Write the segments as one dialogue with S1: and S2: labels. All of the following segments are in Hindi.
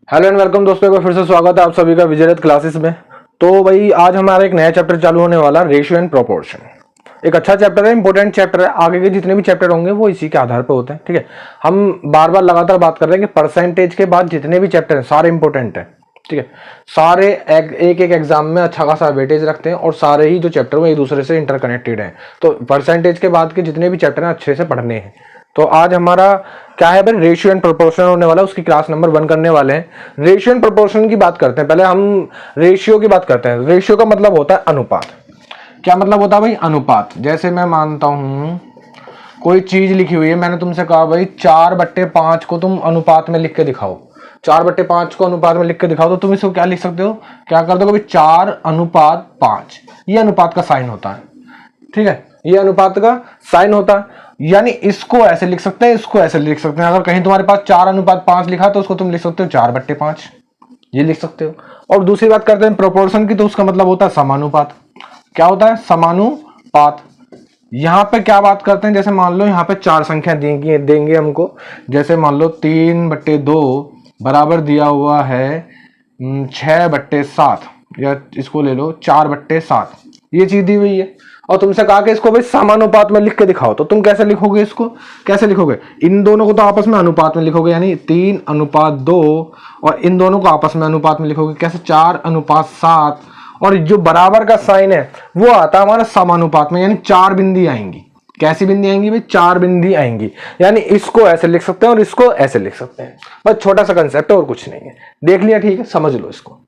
S1: हेलो एंड वेलकम दोस्तों, एक बार फिर से स्वागत है आप सभी का विजयरथ क्लासेस में। तो भाई आज हमारा एक नया चैप्टर चालू होने वाला, रेशियो एंड प्रोपोर्शन। एक अच्छा चैप्टर है, इंपॉर्टेंट चैप्टर है। आगे के जितने भी चैप्टर होंगे वो इसी के आधार पर होते हैं। ठीक है, हम बार बार लगातार बात कर रहे हैं कि परसेंटेज के बाद जितने भी चैप्टर हैं सारे इंपॉर्टेंट हैं। ठीक है, सारे एक एक एग्जाम में अच्छा खासा वेटेज रखते हैं और सारे ही जो चैप्टर वो एक दूसरे से इंटरकनेक्टेड हैं। तो परसेंटेज के बाद के जितने भी चैप्टर हैं अच्छे से पढ़ने हैं। तो आज हमारा क्या है भाई, रेशियो एंड प्रोपोर्शन होने वाला, उसकी क्लास नंबर 1 करने वाले हैं। रेशियो एंड प्रोपोर्शन की बात करते हैं। पहले हम रेशियो की बात करते हैं। रेशियो का मतलब होता है अनुपात। क्या मतलब होता है भाई? अनुपात। जैसे मैं मानता हूं कोई चीज लिखी हुई है, मैंने तुमसे कहा भाई 4/5 को तुम अनुपात में लिख के दिखाओ। 4/5 को अनुपात में लिख के दिखाओ, तो तुम इसको क्या लिख सकते हो? क्या कर दोगे भाई? 4/5। ये अनुपात का साइन होता है। ठीक है, ये अनुपात का साइन होता है। यानी इसको ऐसे लिख सकते हैं, इसको ऐसे लिख सकते हैं। अगर कहीं तुम्हारे पास 4/5 लिखा तो उसको तुम लिख सकते हो 4/5, ये लिख सकते हो। और दूसरी बात करते हैं प्रोपोर्शन की, तो उसका मतलब होता है समानुपात। क्या होता है? समानुपात। यहां पे क्या बात करते हैं, जैसे मान लो यहाँ पे 4 संख्या देंगे हमको। जैसे मान लो 3/2 बराबर दिया हुआ है 6/7, या इसको ले लो 4/7, ये चीज दी हुई है। और तुमसे कहा कि इसको भाई समानुपात में लिख के दिखाओ, तो तुम कैसे लिखोगे? इसको कैसे लिखोगे? इन दोनों को तो आपस में अनुपात में लिखोगे, यानी 3/2, और इन दोनों को आपस में अनुपात में लिखोगे। कैसे? 4/7। और जो बराबर का साइन है वो आता है हमारा समानुपात में, यानी 4 बिंदी आएंगी। कैसी बिंदी आएंगी भाई? 4 बिंदी आएंगी। यानी इसको ऐसे लिख सकते हैं और इसको ऐसे लिख सकते हैं। बस छोटा सा कंसेप्ट है और कुछ नहीं है। देख लिया? ठीक है, समझ लो इसको।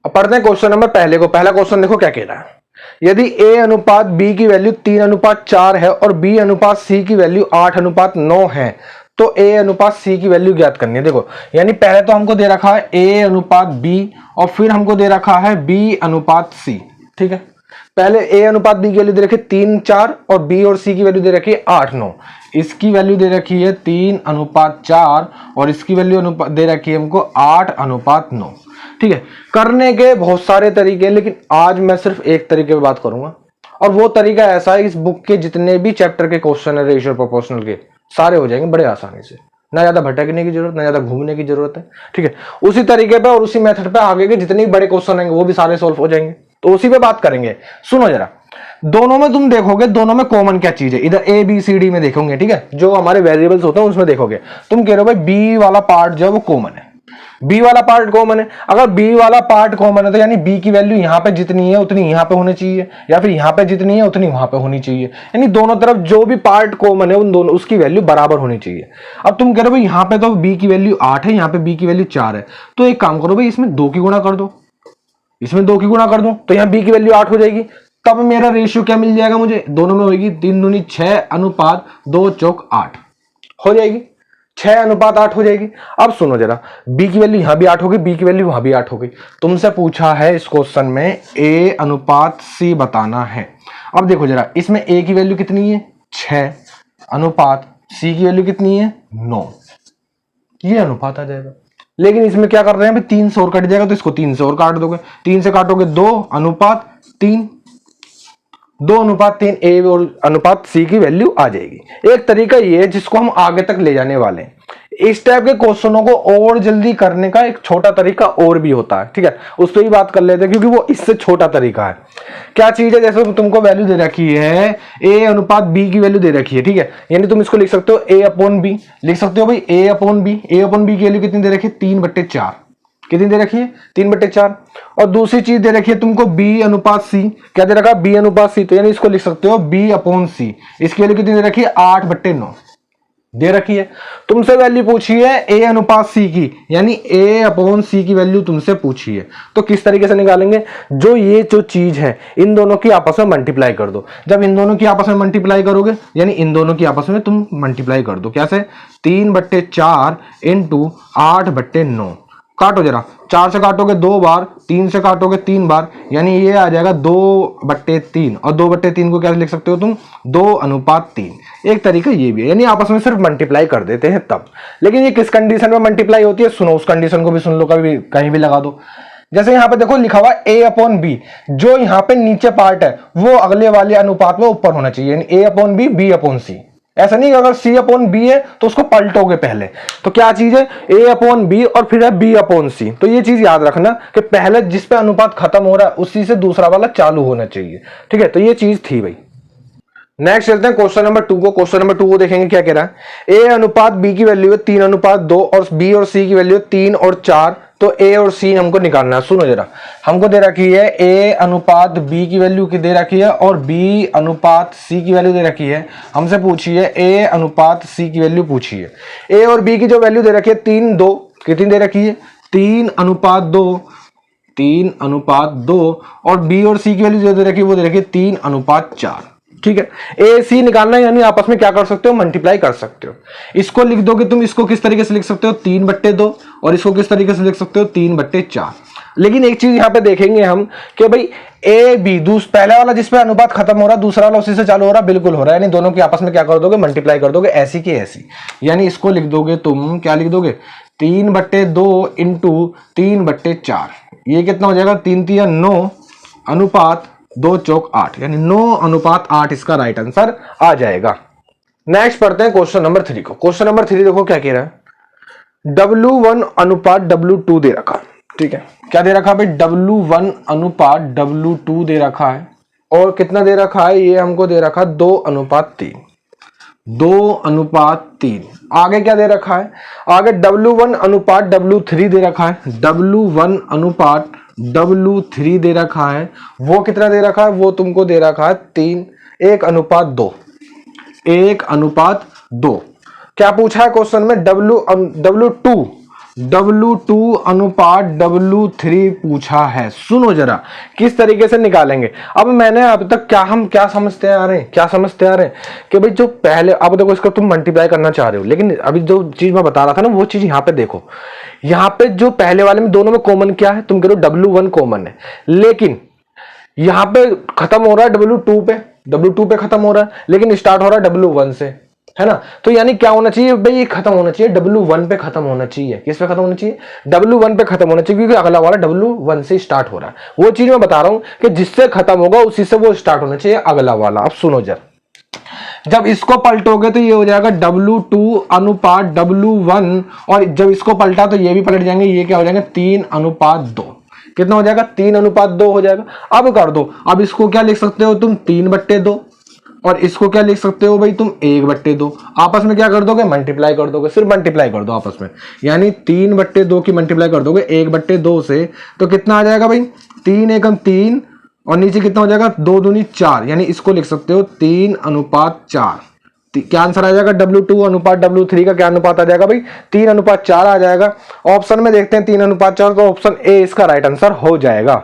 S1: अब पढ़ते हैं क्वेश्चन नंबर पहले को। पहला क्वेश्चन देखो क्या कह रहा है। यदि a अनुपात b की वैल्यू 3/4 है और b अनुपात c की वैल्यू 8/9 है, तो a अनुपात c की वैल्यू ज्ञात करनी है। देखो, यानी पहले तो हमको दे रखा है a अनुपात b और फिर हमको दे रखा है b अनुपात c। ठीक है, पहले a अनुपात b की वैल्यू दे रखी है 3/4 और b और c की वैल्यू दे रखी है 8/9। इसकी वैल्यू दे रखी है 3/4 और इसकी वैल्यू दे रखी है हमको 8/9। ठीक है, करने के बहुत सारे तरीके, लेकिन आज मैं सिर्फ एक तरीके पे बात करूंगा। और वो तरीका ऐसा है, इस बुक के जितने भी चैप्टर के क्वेश्चन है रेशियो प्रोपोर्शनल के, सारे हो जाएंगे बड़े आसानी से। ना ज्यादा भटकने की जरूरत, ना ज्यादा घूमने की जरूरत है। ठीक है, उसी तरीके पे और उसी मेथड पे आगे के जितने भी बड़े क्वेश्चन आएंगे वो भी सारे सोल्व हो जाएंगे। तो उसी पे बात करेंगे। सुनो जरा, दोनों में तुम देखोगे, दोनों में कॉमन क्या चीज है? इधर ए बी सी डी में देखोगे। ठीक है, जो हमारे वेरिएबल्स होते हैं उसमें देखोगे। तुम कह रहे हो भाई बी वाला पार्ट जो है वो कॉमन है, बी वाला पार्ट कॉमन है। अगर बी वाला पार्ट कॉमन है तो यानी बी की वैल्यू यहां पे जितनी है उतनी यहां पे होनी चाहिए, या फिर यहां पे जितनी है उतनी वहां पे होनी चाहिए। यानी दोनों तरफ जो भी पार्ट कॉमन है उन दोनों उसकी वैल्यू बराबर होनी चाहिए। अब तुम कह रहे हो भाई यहां पे तो बी की वैल्यू 8 है, यहां पे बी की वैल्यू 4 है, तो एक काम करो भाई इसमें 2 की गुणा कर दो, इसमें 2 की गुणा कर दो, तो यहां बी की वैल्यू 8 हो जाएगी। तब मेरा रेशियो क्या मिल जाएगा मुझे? दोनों में होगी 3 दूनी 6 अनुपात 2 चौक 8 हो जाएगी। 6/8 हो जाएगी। अब सुनो जरा, b की वैल्यू यहां भी 8 होगी, b की वैल्यू वहां भी 8 हो गई। तुमसे पूछा है इस क्वेश्चन में a अनुपात c बताना है। अब देखो जरा, इसमें a की वैल्यू कितनी है? 6 अनुपात c की वैल्यू कितनी है? 9। ये अनुपात आ जाएगा। लेकिन इसमें क्या कर रहे हैं भाई? 3 से और कट जाएगा, तो इसको 3 से और काट दोगे। 3 से काटोगे 2/3, 2/3 ए और अनुपात सी की वैल्यू आ जाएगी। एक तरीका ये है जिसको हम आगे तक ले जाने वाले हैं। इस टाइप के क्वेश्चनों को और जल्दी करने का एक छोटा तरीका और भी होता है। ठीक है, उस पर भी बात कर लेते हैं, क्योंकि वो इससे छोटा तरीका है। क्या चीज है? जैसे तुमको वैल्यू दे रखी है a अनुपात b की वैल्यू दे रखी है। ठीक है, यानी तुम इसको लिख सकते हो a/b, लिख सकते हो भाई a/b। a/b की वैल्यू कितनी दे रखी है? 3/4। कितनी दे रखी है? 3/4। और दूसरी चीज दे रखी है तुमको b अनुपात c। क्या दे रखा है? b अनुपात c, तो यानी इसको लिख सकते हो b/c। इसकी वैल्यू कितनी दे रखी है? 8/9 दे रखी है। तुमसे वैल्यू पूछी है a अनुपात c की, यानी a/c की वैल्यू तुमसे पूछी है। तो किस तरीके से निकालेंगे? जो चीज है इन दोनों की आपस में मल्टीप्लाई कर दो। जब इन दोनों की आपस में मल्टीप्लाई करोगे, यानी इन दोनों की आपस में तुम मल्टीप्लाई कर दो। कैसे? 3/4 इंटू 8/9। काटो जरा, 4 से काटोगे 2 बार, 3 से काटोगे 3 बार, यानी ये आ जाएगा 2/3। और 2/3 को क्या लिख सकते हो तुम? 2/3। एक तरीका ये भी है, यानी आपस में सिर्फ मल्टीप्लाई कर देते हैं तब। लेकिन ये किस कंडीशन में मल्टीप्लाई होती है? सुनो, उस कंडीशन को भी सुन लो, कभी कहीं भी लगा दो। जैसे यहाँ पे देखो लिखा हुआ a/b, जो यहाँ पे नीचे पार्ट है वो अगले वाले अनुपात में ऊपर होना चाहिए, यानी a/b b/c। ऐसा नहीं कि अगर सी अपॉन बी है तो उसको पलटोगे पहले, तो क्या चीज है ए अपॉन बी और फिर है बी अपॉन सी। तो ये चीज याद रखना कि पहले जिस पे अनुपात खत्म हो रहा है उसी से दूसरा वाला चालू होना चाहिए, ठीक है। तो ये चीज थी भाई। नेक्स्ट चलते हैं क्वेश्चन नंबर 2 को। क्वेश्चन नंबर 2 को देखेंगे क्या कह रहा है। ए अनुपात बी की वैल्यू है 3:2 और बी और सी की वैल्यू है 3 और 4। तो ए और सी हमको निकालना है। सुनो जरा, हमको दे रखी है ए अनुपात बी की वैल्यू की दे रखी है और बी अनुपात सी की वैल्यू दे रखी है। हमसे पूछी है ए अनुपात सी की वैल्यू पूछी है। ए और बी की जो वैल्यू दे रखी है 3:2, कितनी दे रखी है 3:2, 3:2 और बी और सी की वैल्यू जो दे रखी है वो दे रखी है 3:4, ठीक है। ए सी निकालना है, यानी आपस में क्या कर सकते हो, मल्टीप्लाई कर सकते हो। इसको लिख दोगे तुम, इसको किस तरीके से लिख सकते हो 3/2 और इसको किस तरीके से लिख सकते हो 3/4। लेकिन एक चीज यहां पे देखेंगे हम कि भाई ए बी पहला वाला जिसपे अनुपात खत्म हो रहा, दूसरा वाला उसी से चालू हो रहा, बिल्कुल हो रहा है, यानी दोनों की आपस में क्या कर दोगे, मल्टीप्लाई कर दोगे, ऐसी की ऐसी। यानी इसको लिख दोगे तुम, क्या लिख दोगे 3/2 इंटू 3/4। ये कितना हो जाएगा 3×3 9 अनुपात 2 चौक 8, यानी 9:8 इसका राइट आंसर आ जाएगा। नेक्स्ट पढ़ते हैं क्वेश्चन नंबर 3 को। क्वेश्चन नंबर 3 देखो क्या कह रहा है। W1 अनुपात W2 दे रखा, ठीक है। क्या दे रखा भाई W1 अनुपात W2 दे रखा है और कितना दे रखा है, ये हमको दे रखा 2:3, 2:3। आगे क्या दे रखा है, आगे W1 अनुपात W3 दे रखा है, W1 अनुपात W3 दे रखा है। वो कितना दे रखा है, वो तुमको दे रखा है 3, 1:2, 1:2। क्या पूछा है क्वेश्चन में, W2 अनुपात W3 पूछा है। सुनो जरा किस तरीके से निकालेंगे। अब मैंने अब तक क्या समझते आ रहे हैं कि भाई जो पहले, अब देखो इसको तुम मल्टीप्लाई करना चाह रहे हो, लेकिन अभी जो चीज मैं बता रहा था ना वो चीज यहाँ पे देखो। यहाँ पे जो पहले वाले में दोनों में कॉमन क्या है, तुम कह रहे हो W1 कॉमन है, लेकिन यहाँ पे खत्म हो रहा है W2 पे खत्म हो रहा है, लेकिन स्टार्ट हो रहा है W1 से, है ना। तो यानी क्या होना चाहिए भाई, ये खत्म होना चाहिए W1 पे खत्म होना चाहिए। किस पे खत्म होना चाहिए, W1 पे खत्म होना चाहिए, क्योंकि अगला वाला W1 से स्टार्ट हो रहा है। वो चीज मैं बता रहा हूं कि जिससे खत्म होगा उसी से वो स्टार्ट होना चाहिए अगला वाला। अब सुनो जरा, जब इसको पलटोगे तो ये हो जाएगा W2 अनुपात W1 और जब इसको पलटा तो ये भी पलट जाएंगे, ये क्या हो जाएंगे 3:2। कितना हो जाएगा 3:2 हो जाएगा। अब कर दो, अब इसको क्या लिख सकते हो तुम 3/2 और इसको क्या लिख सकते हो भाई तुम 1/2। आपस में क्या कर दोगे, मल्टीप्लाई कर दोगे, सिर्फ मल्टीप्लाई कर दो आपस में, यानी 3/2 की मल्टीप्लाई कर दोगे 1/2 से, तो कितना आ जाएगा भाई 3 एकम 3 और नीचे कितना हो जाएगा 2 दूनी 4, यानी इसको लिख सकते हो 3:4। क्या आंसर आ जाएगा W2 अनुपात W3 का क्या अनुपात आ जाएगा भाई 3:4 आ जाएगा। ऑप्शन में देखते हैं 3:4, तो ऑप्शन ए इसका राइट आंसर हो जाएगा।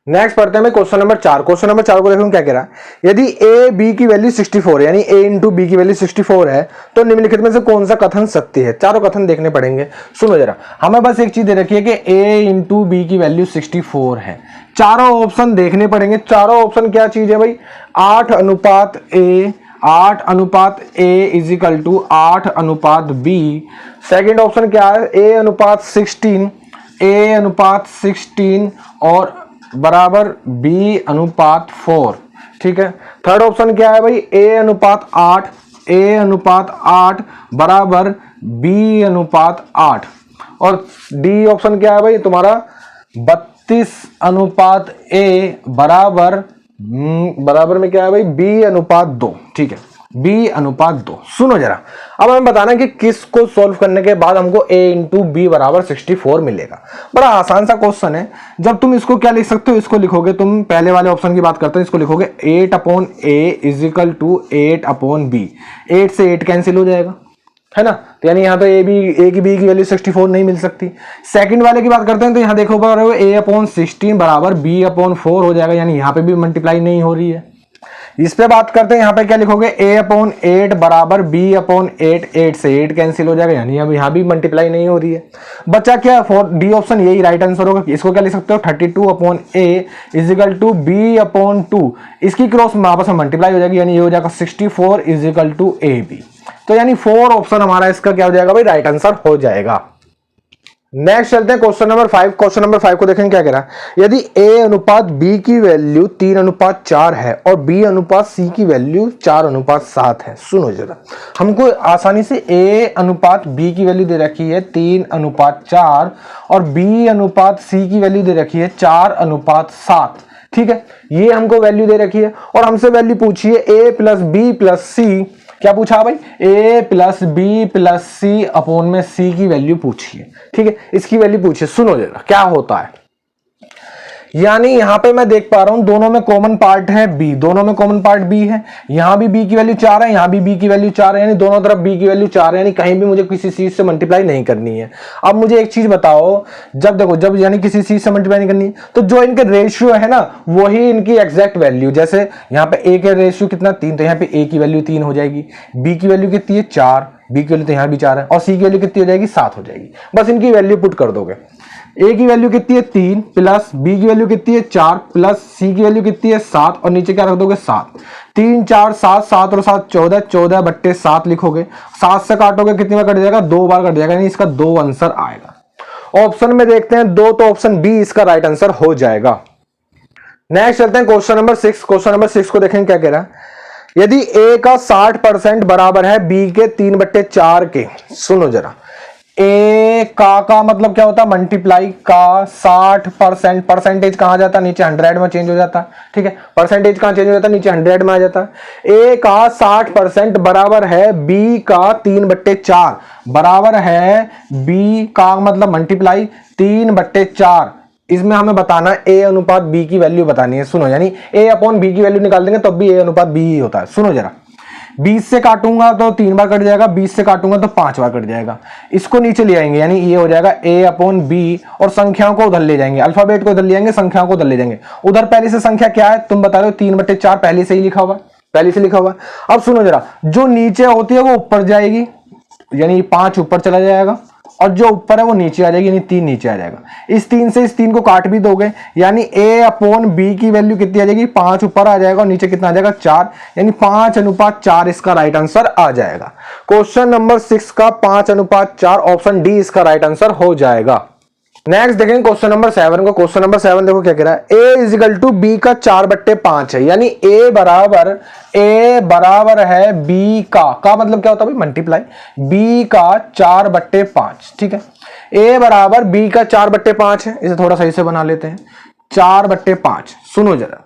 S1: नेक्स्ट पढ़ते हैं क्वेश्चन नंबर 4। क्वेश्चन नंबर 4 को देखो क्या कह रहा है। यदि ए बी की वैल्यू 64 यानी ए इंटू बी की वैल्यू 64 है तो निम्नलिखित में से कौन सा कथन सत्य है। चारों कथन देखने पड़ेंगे। सुनो जरा, हमें बस एक चीज दे रखी है कि ए इंटू बी की वैल्यू 64 है। चारों ऑप्शन देखने पड़ेंगे। चारों ऑप्शन क्या चीज है भाई 8:A is equal to 8:B। Second option क्या है A:16 और बराबर B:4, ठीक है। थर्ड ऑप्शन क्या है भाई A:8 बराबर B:8 और डी ऑप्शन क्या है भाई तुम्हारा 32:A बराबर में क्या है भाई B:2, ठीक है B:2। सुनो जरा, अब हमें बताना कि किसको सॉल्व करने के बाद हमको A इंटू बी बराबर 64 मिलेगा। बड़ा आसान सा क्वेश्चन है। जब तुम इसको क्या लिख सकते हो, इसको लिखोगे तुम पहले वाले ऑप्शन की बात करते हैं, इसको लिखोगे 8/A इजिकल टू 8/B। 8 से 8 कैंसिल हो जाएगा, है ना। तो यानी यहाँ तो ए की बी की वैल्यू 64 नहीं मिल सकती। सेकंड वाले की बात करते हैं तो यहाँ देखो A/16 बराबर B/4 हो जाएगा, यानी यहाँ पे भी मल्टीप्लाई नहीं हो रही है। इस पे बात करते हैं, यहाँ पे क्या लिखोगे A/8 बराबर B/8, 8 से 8 कैंसिल हो जाएगा, यानी अब यहाँ भी मल्टीप्लाई नहीं हो रही है। बचा क्या डी ऑप्शन, यही राइट आंसर होगा। इसको क्या लिख सकते हो 32/A इजिकल टू B/2। इसकी क्रॉस आपस में मल्टीप्लाई हो जाएगी, यानी ये हो जाएगा 64 इजिकल टू AB। तो यानी 4 ऑप्शन हमारा इसका क्या हो जाएगा भाई राइट आंसर हो जाएगा। नेक्स्ट चलते हैं क्वेश्चन नंबर 5। क्वेश्चन नंबर 5 को देखें क्या कह रहा है। यदि a अनुपात b की वैल्यू 3:4 है और b अनुपात c की वैल्यू 4:7 है। सुनो जरा, हमको आसानी से a अनुपात b की वैल्यू दे रखी है 3:4 और b अनुपात c की वैल्यू दे रखी है 4:7। ठीक है, ये हमको वैल्यू दे रखी है और हमसे वैल्यू पूछी है a plus b plus c. क्या पूछा भाई? a plus b plus c upon में c की वैल्यू पूछी है। ठीक है, इसकी वैल्यू पूछिए। सुनो जरा क्या होता है, यानी यहां पे मैं देख पा रहा हूं दोनों में कॉमन पार्ट है b, दोनों में कॉमन पार्ट b है। यहां भी b की वैल्यू 4 है, यहां भी b की वैल्यू 4 है, यानी दोनों तरफ b की वैल्यू 4 है, यानी कहीं भी मुझे किसी चीज से मल्टीप्लाई नहीं करनी है। अब मुझे एक चीज बताओ, जब देखो जब यानी किसी चीज से मल्टीप्लाई नहीं करनी है तो जो इनके रेशियो है ना वही इनकी एग्जैक्ट वैल्यू। जैसे यहाँ पे a के रेशियो कितना 3, तो यहाँ पे a की वैल्यू 3 हो जाएगी, b की वैल्यू कितनी है 4, b की वैल्यू तो यहाँ भी 4 है और c की वैल्यू कितनी हो जाएगी 7 हो जाएगी। बस इनकी वैल्यू पुट कर दोगे। a की वैल्यू कितनी है 3 प्लस b की वैल्यू कितनी है 4 प्लस c की वैल्यू कितनी है 7 और नीचे क्या रख दोगे 7। 3 4 7, 7 और 7 14, 14/7 लिखोगे। 7 से काटोगे कितनी बार कट जाएगा? 2 बार कट जाएगा, यानी इसका 2 आंसर आएगा। ऑप्शन में देखते हैं 2, तो ऑप्शन बी इसका राइट आंसर हो जाएगा। नेक्स्ट चलते हैं क्वेश्चन नंबर 6। क्वेश्चन नंबर 6 को देखें क्या कह रहा है। यदि a का 60% बराबर है b के 3/4 के। सुनो जरा, ए का मतलब क्या होता है? मल्टीप्लाई का 60%। परसेंटेज कहां जाता है? नीचे 100 में चेंज हो जाता है। ठीक है, परसेंटेज कहां चेंज हो जाता है? नीचे 100 में आ जाता है। ए का 60% बराबर है बी का 3/4 बराबर है बी का मतलब मल्टीप्लाई 3/4। इसमें हमें बताना ए अनुपात बी की वैल्यू बतानी है। सुनो, यानी ए अपॉन बी की वैल्यू निकाल देंगे तब भी ए अनुपात बी ही होता है। सुनो जरा, 20 से काटूंगा तो 3 बार कट जाएगा, 20 से काटूंगा तो 5 बार कट जाएगा। इसको नीचे ले आएंगे, यानी ये हो जाएगा a अपॉन बी और संख्याओं को उधर ले जाएंगे, अल्फाबेट को उधर ले जाएंगे, संख्याओं को उधर ले जाएंगे। उधर पहले से संख्या क्या है तुम बता दो? 3/4 पहले से ही लिखा हुआ, पहले से लिखा हुआ। अब सुनो जरा, जो नीचे होती है वो ऊपर जाएगी, यानी 5 ऊपर चला जाएगा और जो ऊपर है वो नीचे आ जाएगी, यानी 3 नीचे आ जाएगा। इस 3 से इस 3 को काट भी दोगे, यानी a अपॉन बी की वैल्यू कितनी आ जाएगी? 5 ऊपर आ जाएगा और नीचे कितना आ जाएगा? 4, यानी 5:4 इसका राइट आंसर आ जाएगा। क्वेश्चन नंबर 6 का 5:4 ऑप्शन डी इसका राइट आंसर हो जाएगा। नेक्स्ट देखेंगे क्वेश्चन नंबर 7 को। क्वेश्चन नंबर 7 देखो क्या कह रहा है। a इजिकल टू बी का 4/5 है, यानी a बराबर है b का मतलब क्या होता है भाई? मल्टीप्लाई b का 4/5। ठीक है, a बराबर b का 4/5 है। इसे थोड़ा सही से बना लेते हैं, 4/5। सुनो जरा,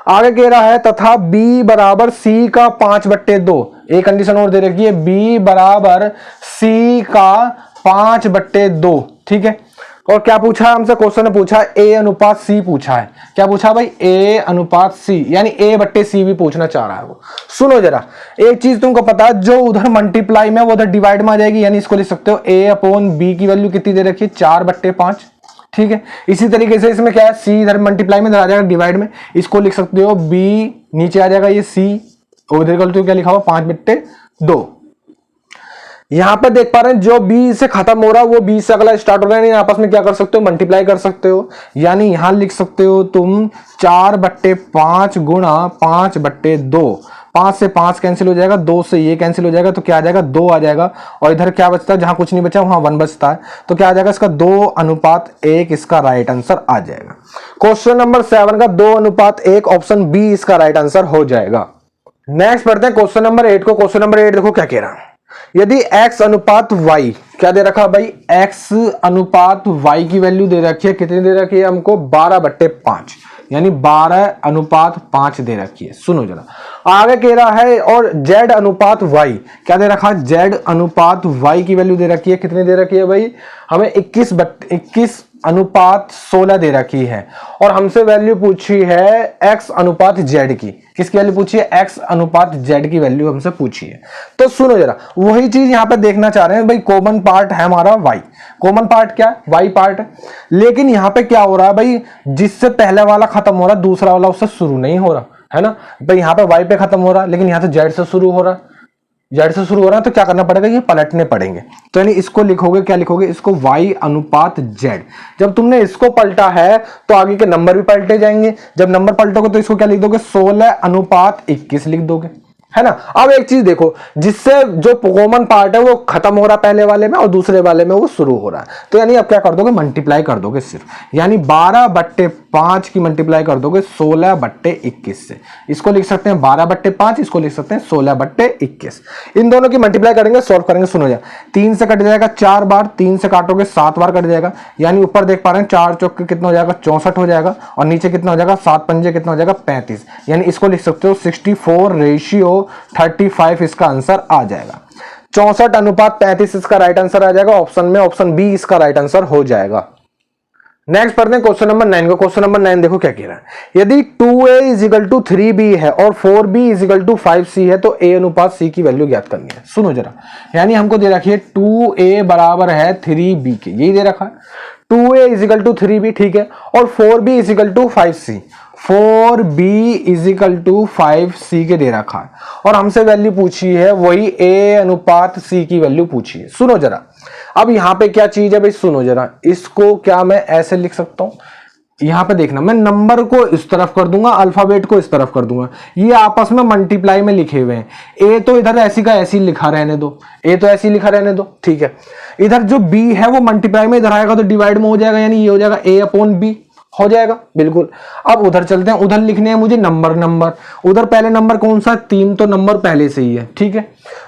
S1: आगे कह रहा है तथा b बराबर c का 5/2। एक कंडीशन और दे रखी है, b बराबर c का 5/2। ठीक है, और क्या पूछा है हमसे? क्वेश्चन ने पूछा a अनुपात c पूछा है। क्या पूछा भाई? a अनुपात c, यानी a/c भी पूछना चाह रहा है वो। सुनो जरा, एक चीज तुमको पता है, जो उधर मल्टीप्लाई में वो उधर डिवाइड में आ जाएगी, यानी इसको लिख सकते हो a अपॉन b की वैल्यू कितनी दे रखी है? 4/5। ठीक है, इसी तरीके से इसमें क्या है, c इधर मल्टीप्लाई में इधर आ जाएगा डिवाइड में, इसको लिख सकते हो b नीचे आ जाएगा ये c, उधर तो क्या लिखा हुआ 5/2। यहां पर देख पा रहे हैं जो b से खत्म हो रहा है वो b से अगला स्टार्ट हो रहा है, यानी आपस में क्या कर सकते हो? मल्टीप्लाई कर सकते हो। यानी यहां लिख सकते हो तुम 4/5 गुणा 5/2। 5 से 5 कैंसिल हो जाएगा, 2 से ये कैंसिल हो जाएगा, तो क्या आ जाएगा? 2 आ जाएगा। और इधर क्या बचता है? जहां कुछ नहीं बचा वहां 1 बचता है, तो क्या आ जाएगा? इसका 2:1 इसका राइट आंसर आ जाएगा। क्वेश्चन नंबर 7 का 2:1 ऑप्शन बी इसका राइट आंसर हो जाएगा। नेक्स्ट पढ़ते हैं क्वेश्चन नंबर 8 को। क्वेश्चन नंबर 8 देखो क्या कह रहा है। यदि x अनुपात y, क्या दे रखा भाई? x अनुपात y की वैल्यू दे रखी है, कितनी दे रखी है हमको? 12/5, यानी 12:5 दे रखी है। सुनो जरा, आगे कह रहा है और z अनुपात y, क्या दे रखा है? z अनुपात y की वैल्यू दे रखी है, कितनी दे रखी है भाई? हमें 21:16 दे रखी है और हमसे वैल्यू पूछी है x अनुपात z की। किसकी वैल्यू पूछी है? x अनुपात z की वैल्यू हमसे पूछी है। तो सुनो जरा, वही चीज यहां पे देखना चाह रहे हैं भाई। कॉमन पार्ट है हमारा y, कॉमन पार्ट क्या है? y पार्ट है। लेकिन यहां पे क्या हो रहा है भाई? जिससे पहले वाला खत्म हो रहा है दूसरा वाला उससे शुरू नहीं हो रहा है ना भाई। यहां पे y पे खत्म हो रहा है लेकिन यहां तो z से शुरू हो रहा है, जेड से शुरू हो रहा है, तो क्या करना पड़ेगा? ये पलटने पड़ेंगे। तो यानी इसको लिखोगे, क्या लिखोगे? इसको y अनुपात z। जब तुमने इसको पलटा है तो आगे के नंबर भी पलटे जाएंगे। जब नंबर पलटोगे तो इसको क्या लिख दोगे? 16:21 लिख दोगे। है ना। अब एक चीज देखो, जिससे जो कॉमन पार्ट है वो खत्म हो रहा पहले वाले में और दूसरे वाले में वो शुरू हो रहा है, तो यानी अब क्या कर दोगे, मल्टीप्लाई कर दोगे सिर्फ, यानी 12/5 की मल्टीप्लाई कर दोगे 16/21 से। इसको लिख सकते हैं 12/5, इसको लिख सकते हैं 16/21। इन दोनों की मल्टीप्लाई करेंगे, सॉल्व करेंगे। सुनो जा, 3 से कट जाएगा 4 बार, 3 से काटोगे 7 बार कट जाएगा, यानी ऊपर देख पा रहे हैं 4 चौक कितना हो जाएगा, 64 हो जाएगा, और नीचे कितना हो जाएगा, 7 पंजे कितना हो जाएगा, 35, यानी इसको लिख सकते हो 64:35 इसका आंसर आ जाएगा। 64:35 इसका राइट आंसर आ जाएगा ऑप्शन में, ऑप्शन बी इसका राइट आंसर हो जाएगा। नेक्स्ट पढ़ते हैं क्वेश्चन नंबर 9 को। क्वेश्चन नंबर 9 देखो क्या कह रहा है, यदि 2a = 3b है और 4b = 5c है तो a अनुपात c की वैल्यू ज्ञात करनी है। सुनो जरा, यानी हमको दे रखी है 2a बराबर है 3b के, यही दे रखा है, 2a = 3b, ठीक है, और 4b = 5c, 4b = 5c के दे रखा है, और हमसे वैल्यू पूछी है वही a अनुपात c की वैल्यू पूछी है। सुनो जरा, अब यहां पे क्या चीज है भाई, सुनो जरा, इसको क्या मैं ऐसे लिख सकता हूं, यहां पे देखना, मैं नंबर को इस तरफ कर दूंगा, अल्फाबेट को इस तरफ कर दूंगा, ये आपस में मल्टीप्लाई में लिखे हुए हैं। ए तो इधर ऐसी का ऐसी लिखा रहने दो, ए तो ऐसी लिखा रहने दो, ठीक है। इधर जो बी है वो मल्टीप्लाई में इधर आएगा तो डिवाइड में हो जाएगा, यानी ये हो जाएगा a/b हो जाएगा, बिल्कुल। अब उधर चलते हैं, उधर लिखने हैं मुझे नंबर, उधर पहले नंबर कौन सा, 3, तो नंबर पहले से ही है, ठीक है।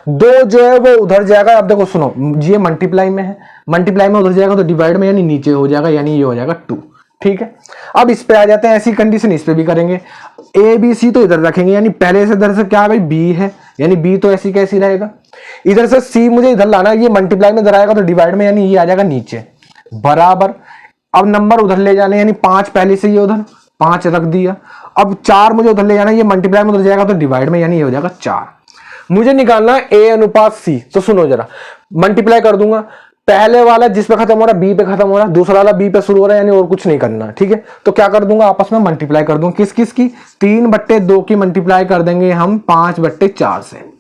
S1: 2 जो है वो उधर जाएगा, अब देखो सुनो, ये मल्टीप्लाई में है, मल्टीप्लाई में उधर जाएगा तो डिवाइड में, यानी नीचे हो जाएगा, यानी ये हो जाएगा 2, ठीक है। अब इस पे आ जाते हैं, ऐसी कंडीशन इस पे भी करेंगे, ए बी सी तो इधर रखेंगे, यानी पहले से इधर से क्या है भाई, बी है, यानी बी तो ऐसी कैसी रहेगा, इधर से सी मुझे इधर लाना है, ये मल्टीप्लाई में इधर आएगा तो डिवाइड में, यानी ये आ जाएगा नीचे, बराबर। अब नंबर उधर ले जाने, यानी 5 पहले से ये उधर 5 रख दिया, अब 4 मुझे उधर ले जाना, ये मल्टीप्लाई में उधर जाएगा तो डिवाइड में, यानी ये हो जाएगा 4। मुझे निकालना है a अनुपात c, तो सुनो जरा, मल्टीप्लाई कर दूंगा, पहले वाला जिस पे खत्म हो रहा है b पे खत्म हो रहा है, दूसरा वाला b पे शुरू हो रहा है, यानी और कुछ नहीं करना, ठीक है। तो क्या कर दूंगा, आपस में मल्टीप्लाई कर दूंगा, किस किस की, 3/2 की मल्टीप्लाई कर देंगे हम 5/4 से।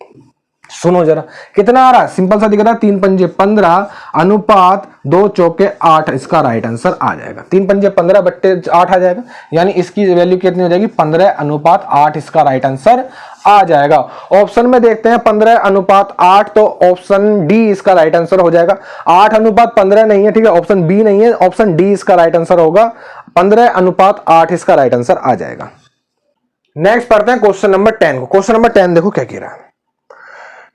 S1: सुनो जरा, कितना आ रहा है, सिंपल सा दिख रहा है, 3 पंजे 15 अनुपात 2 चौके 8 इसका राइट आंसर आ जाएगा। 3 पंजे 15/8 आ जाएगा, यानी इसकी वैल्यू कितनी हो जाएगी, 15/8 इसका राइट आंसर आ जाएगा। ऑप्शन में देखते हैं 15/8, तो ऑप्शन डी इसका राइट आंसर हो जाएगा। 8/15 नहीं है, ठीक है, ऑप्शन बी नहीं है, ऑप्शन डी इसका राइट आंसर होगा, 15/8 इसका राइट आंसर आ जाएगा। नेक्स्ट पढ़ते हैं क्वेश्चन नंबर 10 को। क्वेश्चन नंबर 10 देखो क्या कह रहा है,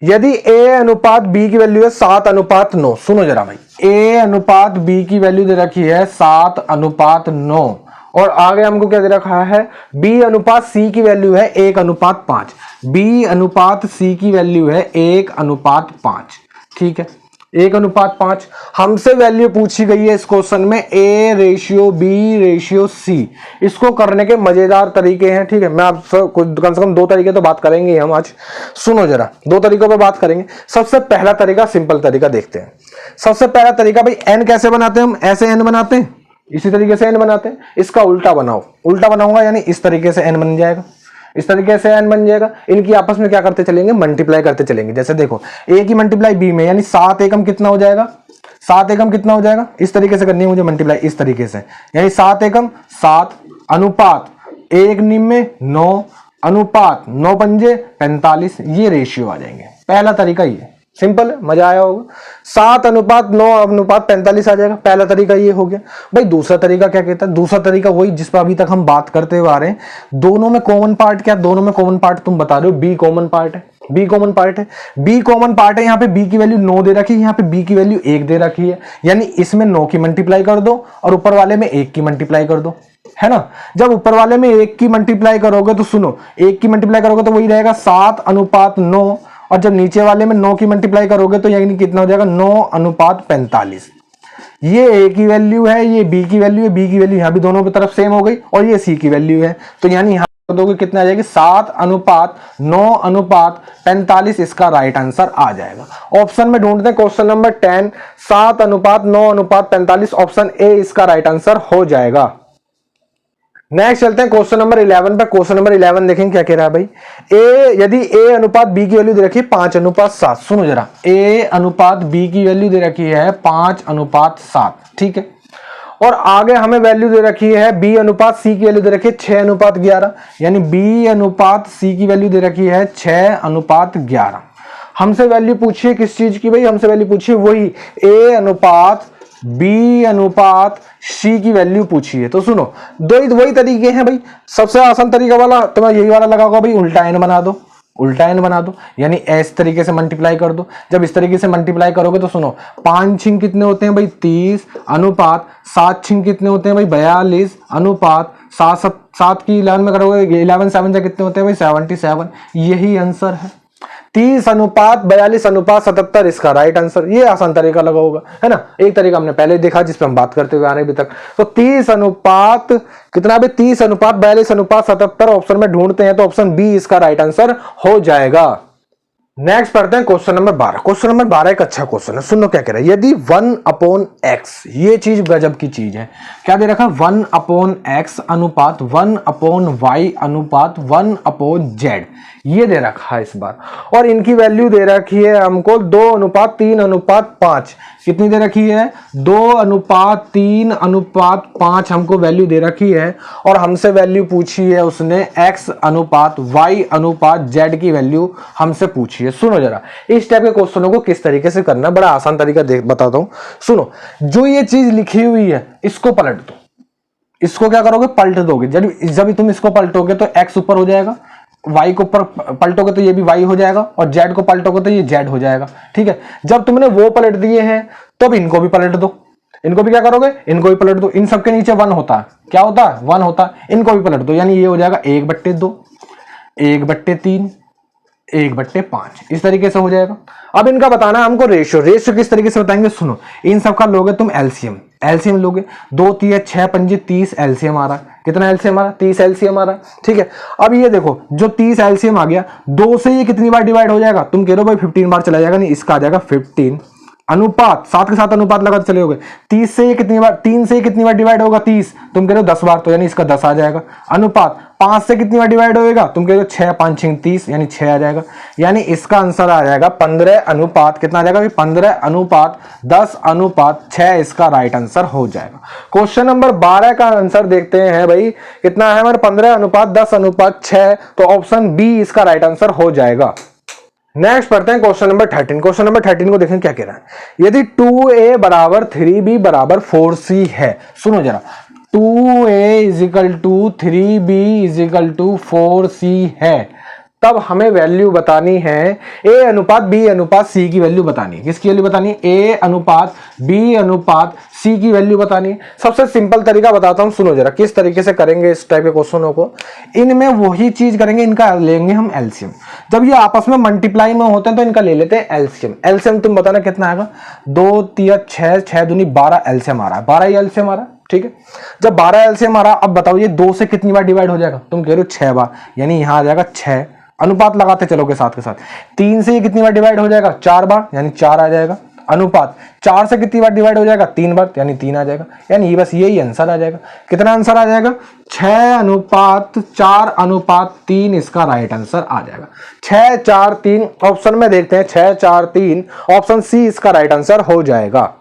S1: यदि a अनुपात b की वैल्यू है 7/9, सुनो जरा भाई, a अनुपात b की वैल्यू दे रखी है 7/9, और आगे हमको क्या दे रखा है, b अनुपात c की वैल्यू है 1/5, b अनुपात c की वैल्यू है 1/5, ठीक है, 1/5। हमसे वैल्यू पूछी गई है इस क्वेश्चन में a/b/c। इसको करने के मजेदार तरीके हैं, ठीक है, मैं आपसे कम से कम 2 तरीके तो बात करेंगे हम आज। सुनो जरा, 2 तरीकों पे बात करेंगे। सबसे पहला तरीका, सिंपल तरीका देखते हैं। सबसे पहला तरीका भाई, n कैसे बनाते हैं हम, ऐसे n बनाते हैं, इसी तरीके से n बनाते हैं। इसका उल्टा बनाओ, उल्टा बनाऊंगा यानी इस तरीके से n बन जाएगा, इस तरीके से n बन जाएगा। इनकी आपस में क्या करते चलेंगे, मल्टीप्लाई करते चलेंगे। जैसे देखो, a की मल्टीप्लाई b में, यानी 7 एकम कितना हो जाएगा, 7 एकम कितना हो जाएगा, इस तरीके से करनी है मुझे मल्टीप्लाई, इस तरीके से, यानी 7 एकम 7 अनुपात 1 निम्न 9 अनुपात 9 पंजे 45, ये रेशियो आ जाएंगे। पहला तरीका ये सिंपल है, मजा आया होगा। 7/9/45 आ जाएगा, पहला तरीका ये हो गया। भाई दूसरा तरीका क्या कहता है, दूसरा तरीका वही जिस पर अभी तक हम बात करते हुए आ रहे हैं। दोनों में कॉमन पार्ट क्या, दोनों में कॉमन पार्ट तुम बता रहे हो, बी कॉमन पार्ट है, बी कॉमन पार्ट है, बी कॉमन पार्ट है। यहाँ पे बी की वैल्यू 9 दे रखी है, यहाँ पे बी की वैल्यू 1 दे रखी है, यानी इसमें 9 की मल्टीप्लाई कर दो और ऊपर वाले में 1 की मल्टीप्लाई कर दो, है ना। जब ऊपर वाले में 1 की मल्टीप्लाई करोगे तो सुनो, 1 की मल्टीप्लाई करोगे तो वही रहेगा 7/9, और जब नीचे वाले में 9 की मल्टीप्लाई करोगे तो यानी कितना हो जाएगा, 9/45। ये a की वैल्यू है, ये b की वैल्यू है, b की वैल्यू यहां भी दोनों की तरफ सेम हो गई, और ये c की वैल्यू है, तो यानी यहां दोगे कितना आ जाएगी, 7/9/45 इसका राइट आंसर आ जाएगा। ऑप्शन में ढूंढते हैं क्वेश्चन नंबर 10, 7/9/45, ऑप्शन ए इसका राइट आंसर हो जाएगा। नेक्स्ट चलते हैं क्वेश्चन नंबर 11 पे। क्वेश्चन नंबर 11 देखेंगे क्या कह रहा है भाई, यदि a अनुपात b की वैल्यू दे रखी है 5/7, सुनो जरा, a अनुपात b की वैल्यू दे रखी है 5/7, ठीक है, और आगे हमें वैल्यू दे रखी है b अनुपात c की वैल्यू दे रखी है 6:11, यानी b अनुपात c की वैल्यू दे रखी है 6:11। हमसे वैल्यू पूछिए किस चीज की भाई, हमसे वैल्यू पूछिए वही a अनुपात b अनुपात c की वैल्यू पूछिए। तो सुनो, दो वही तरीके हैं भाई। सबसे आसान तरीका वाला तो मैं यही वाला लगाऊंगा भाई, उल्टा n बना दो, उल्टा n बना दो, यानी इस तरीके से मल्टीप्लाई कर दो। जब इस तरीके से मल्टीप्लाई करोगे तो सुनो, 5 छिंग कितने होते हैं भाई 30 अनुपात 7 छिंग कितने होते हैं भाई 42 अनुपात 7 की 11 में करोगे 11 7 से कितने होते हैं भाई 77। यही आंसर है 30 अनुपात 42 अनुपात 77 इसका राइट आंसर। ये आसान तरीका लगा होगा, है ना। एक तरीका हमने पहले देखा जिस पे हम बात करते हुए आ रहे हैं अभी तक। तो 30 अनुपात कितना भी 30 अनुपात 42 अनुपात 77 ऑप्शन में ढूंढते हैं तो ऑप्शन बी इसका राइट आंसर हो जाएगा। नेक्स्ट पढ़ते हैं क्वेश्चन नंबर 12। क्वेश्चन नंबर 12 एक अच्छा क्वेश्चन है, सुनो क्या कह रहा है। यदि 1/x, ये चीज गजब की चीज है, क्या दे रखा 1/x अनुपात 1/y अनुपात 1/z, ये दे रखा है इस बार। और इनकी वैल्यू दे रखी है हमको 2:3:5। कितनी दे रखी है 2:3:5 हमको वैल्यू दे रखी है। और हमसे वैल्यू पूछी है उसने x अनुपात y अनुपात z की वैल्यू हमसे पूछी है। सुनो जरा, इस टाइप के क्वेश्चनों को किस तरीके से करना, बड़ा आसान तरीका बताता हूं। सुनो, जो ये चीज लिखी हुई है इसको पलट दो। इसको क्या करोगे पलट दोगे। जब तुम इसको पलटोगे तो x ऊपर हो जाएगा, y को ऊपर पलटोगे तो ये भी y हो जाएगा, और z को पलटोगे तो ये z हो जाएगा। ठीक है, जब तुमने वो पलट दिए हैं तब इनको भी पलट दो। इनको भी क्या करोगे, इनको भी पलट दो। इन सबके नीचे 1 होता है, क्या होता है 1 होता है, इनको भी पलट दो, यानी ये हो जाएगा 1/2 1/3 1/5, इस तरीके से हो जाएगा। अब इनका बताना है हमको रेशियो किस तरीके से बताएंगे। सुनो, इन सबका लोगे तुम एलसीएम लोगे, 2 3 6 5 30 एलसीएम आ रहा है। कितना एलसीएम आ रहा है 30 एलसीएम आ रहा है। ठीक है, अब ये देखो जो 30 एलसीएम आ गया, 2 से ये कितनी बार डिवाइड हो जाएगा, तुम कह रहे हो भाई 15 बार चला जाएगा, नहीं, इसका आ जाएगा 15 अनुपात 7 के साथ अनुपात लगाते चले होगे। 30 से ये कितनी बार, 3 से ये कितनी बार डिवाइड होगा 30, तुम कह रहे हो 10 बार, तो यानी इसका 10 आ जाएगा। अनुपात 5 से कितनी बार डिवाइड होएगा, तुम कह रहे हो 6 5 6 30, यानी 6 आ जाएगा। यानी इसका आंसर आ जाएगा 15 अनुपात कितना आ जाएगा 15 अनुपात 10 अनुपात 6 इसका राइट आंसर हो जाएगा। क्वेश्चन नंबर 12 का आंसर देखते हैं भाई, कितना है हमारे 15 अनुपात 10 अनुपात 6, तो ऑप्शन बी इसका राइट आंसर हो जाएगा। नेक्स्ट पढ़ते हैं क्वेश्चन नंबर 13। क्वेश्चन नंबर 13 को देखें क्या कह रहा है। यदि 2a बराबर 3b बराबर 4c है, सुनो जरा, 2a = 3b = 4c है, तब हमें वैल्यू बतानी है a अनुपात b अनुपात c की वैल्यू बतानी है। किसकी वैल्यू बतानी है, a अनुपात b अनुपात c की वैल्यू बतानी है। सबसे सिंपल तरीका बताता हूं, सुनो जरा किस तरीके से करेंगे इस टाइप के क्वेश्चनों को। इनमें वही चीज करेंगे, इनका लेंगे हम एलसीएम। जब ये आपस में मल्टीप्लाई में होते हैं तो इनका ले लेते हैं एलसीएम। एलसीएम तुम बताना कितना आएगा, 2 3 6 6 दूनी 12 एलसीएम आ रहा है, 12 ही एलसीएम आ रहा है। ठीक है, जब 12 एलसीएम आ रहा, अब बताओ ये 2 से कितनी बार डिवाइड हो जाएगा, तुम कह रहे हो 6 बार, यानी यहां आ जाएगा 6, अनुपात लगाते चलोगे साथ के साथ। 3 से ये कितनी बार डिवाइड हो जाएगा 4 बार, यानी 4 आ जाएगा। अनुपात 4 से कितनी बार डिवाइड हो जाएगा 3 बार, यानी 3 आ जाएगा। यानी बस यही आंसर आ जाएगा। कितना आंसर आ जाएगा 6 अनुपात 4 अनुपात 3 इसका राइट आंसर आ जाएगा। 6 4 3 ऑप्शन में देखते हैं, 6 4 3 ऑप्शन सी इसका राइट आंसर हो जाएगा।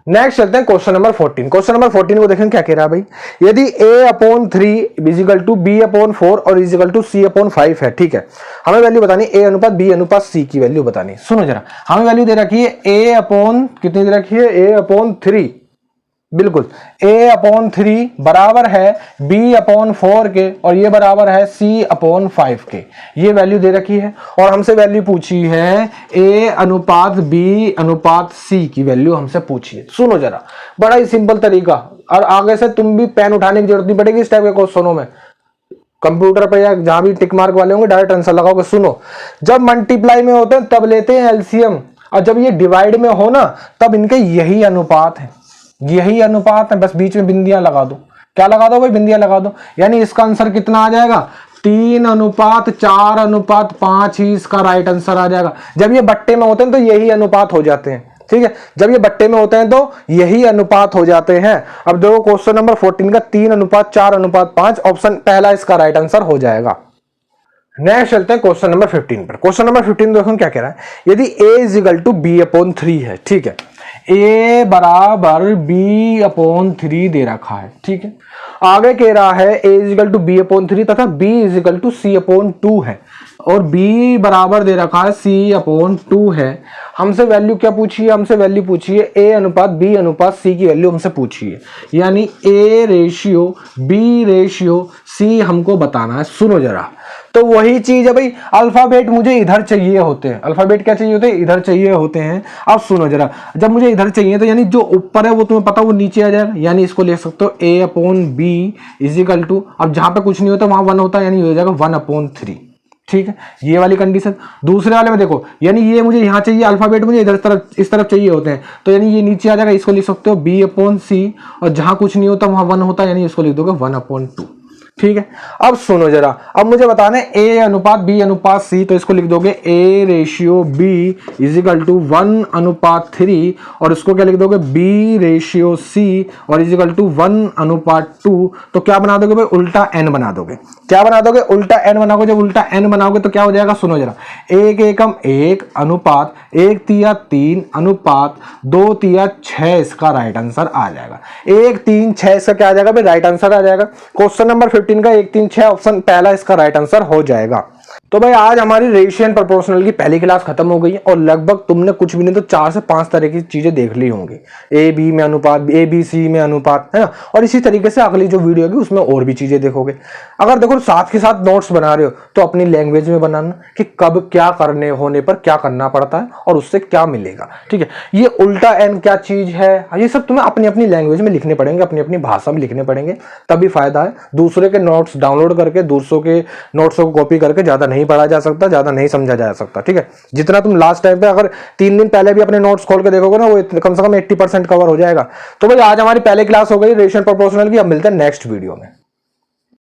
S1: नेक्स्ट चलते हैं क्वेश्चन नंबर 14। क्वेश्चन नंबर 14 को देखें क्या कह रहा है भाई। यदि a/3 = b/4 और c/5 है, ठीक है, हमें वैल्यू बतानी a अनुपात b अनुपात c की वैल्यू बतानी। सुनो जरा, हमें वैल्यू दे रखी है कितनी दे रखी है a/3, बिल्कुल a/3 बराबर है b/4 के, और ये बराबर है c/5 के। ये वैल्यू दे रखी है और हमसे वैल्यू पूछी है a अनुपात b अनुपात c की वैल्यू हमसे पूछी है। सुनो जरा, बड़ा ही सिंपल तरीका, और आगे से तुम भी पेन उठाने की जरूरत नहीं पड़ेगी इस टाइप के क्वेश्चनों में। कंप्यूटर पे या जहां भी टिक मार्क वाले होंगे डायरेक्ट आंसर लगाओगे। सुनो, जब मल्टीप्लाई में होते हैं तब लेते हैं एलसीएम, और जब ये डिवाइड में हो ना तब इनके यही अनुपात है, यही अनुपात है, बस बीच में बिंदियां लगा दो। क्या लगा दो भाई, बिंदियां लगा दो। यानी इसका आंसर कितना आ जाएगा 3 अनुपात 4 अनुपात 5 ही इसका राइट आंसर आ जाएगा। जब ये बट्टे में होते हैं तो यही अनुपात हो जाते हैं। ठीक है, जब ये बट्टे में होते हैं तो यही अनुपात हो जाते हैं। अब देखो क्वेश्चन नंबर 14 का 3 अनुपात 4 अनुपात 5 ऑप्शन पहला इसका राइट आंसर हो जाएगा। नेक्स्ट चलते हैं क्वेश्चन नंबर 15 पर। क्वेश्चन नंबर 15 देखो क्या कह रहा है। यदि a = b/3 है, ठीक है, a बराबर b/3 दे रखा है, ठीक है। आगे कह रहा है a इजिकल टू b/3 तथा b इजिकल टू c/2 है, और b बराबर दे रखा है c/2 है। हमसे वैल्यू क्या पूछी है? हमसे वैल्यू पूछी है a अनुपात b अनुपात c की वैल्यू हमसे पूछी है, यानी a ratio b ratio c हमको बताना है। सुनो जरा, तो वही चीज है भाई, अल्फाबेट मुझे इधर चाहिए होते हैं। अल्फाबेट क्या चाहिए होते हैं? इधर चाहिए होते हैं। अब सुनो जरा, जब मुझे इधर चाहिए तो यानी जो ऊपर है वो तुम्हें पता वो नीचे आ जाएगा, यानी इसको ले सकते हो a/b इजिकल टू, अब जहां पे कुछ नहीं होता वहां 1 होता है, यानी हो जाएगा 1/3, ठीक है। ये वाली कंडीशन। दूसरे वाले में देखो, यानी ये मुझे यहाँ चाहिए, अल्फाबेट मुझे इधर तरफ इस तरफ चाहिए होते हैं, तो यानी ये नीचे आ जाएगा, इसको लिख सकते हो b/c, और जहां कुछ नहीं होता वहां 1 होता है, यानी इसको लिख दोगे 1/2, ठीक है। अब सुनो जरा, अब मुझे बताना है a अनुपात b अनुपात c, तो इसको लिख दोगे a ratio b equal to 1/3, और इसको क्या लिख दोगे b रेशियो c और इजिकल टू 1/2, तो क्या बना दोगे भाई? उल्टा n बना दोगे। क्या बना दोगे? उल्टा n बनाओगे। जब उल्टा n बनाओगे तो क्या हो जाएगा? सुनो जरा, 1 एकम 1 अनुपात 1 तिया 3 अनुपात 2 तिया 6 इसका राइट आंसर आ जाएगा। 1 3 6 इसका क्या आ जाएगा भाई? राइट आंसर आ जाएगा। क्वेश्चन नंबर 15 का 1 3 6 ऑप्शन पहला इसका राइट आंसर हो जाएगा। तो भाई आज हमारी रेशियो एंड प्रोपोर्शनल की पहली क्लास खत्म हो गई है, और लगभग तुमने कुछ भी नहीं तो 4 से 5 तरह की चीजें देख ली होंगी। ए बी में अनुपात, ए बी सी में अनुपात, है ना। और इसी तरीके से अगली जो वीडियो होगी उसमें और भी चीजें देखोगे। अगर देखो साथ के साथ नोट्स बना रहे हो तो अपनी लैंग्वेज में बनाना कि कब क्या करने होने पर क्या करना पड़ता है और उससे क्या मिलेगा, ठीक है। ये उल्टा एन क्या चीज है, ये सब तुम्हें अपनी अपनी लैंग्वेज में लिखने पड़ेंगे, अपनी अपनी भाषा में लिखने पड़ेंगे, तभी फायदा है। दूसरे के नोट्स डाउनलोड करके, दूसरों के नोट्सों को कॉपी करके ज्यादा नहीं पढ़ा जा सकता, ज्यादा नहीं समझा जा सकता, ठीक है। जितना तुम लास्ट टाइम पे अगर 3 दिन पहले भी अपने नोट्स खोल के देखोगे ना, वो कम से कम 80% कवर हो जाएगा। तो भाई आज हमारी पहली क्लास हो गई रेशियो एंड प्रोपोर्शनल की। अब मिलते हैं नेक्स्ट वीडियो में।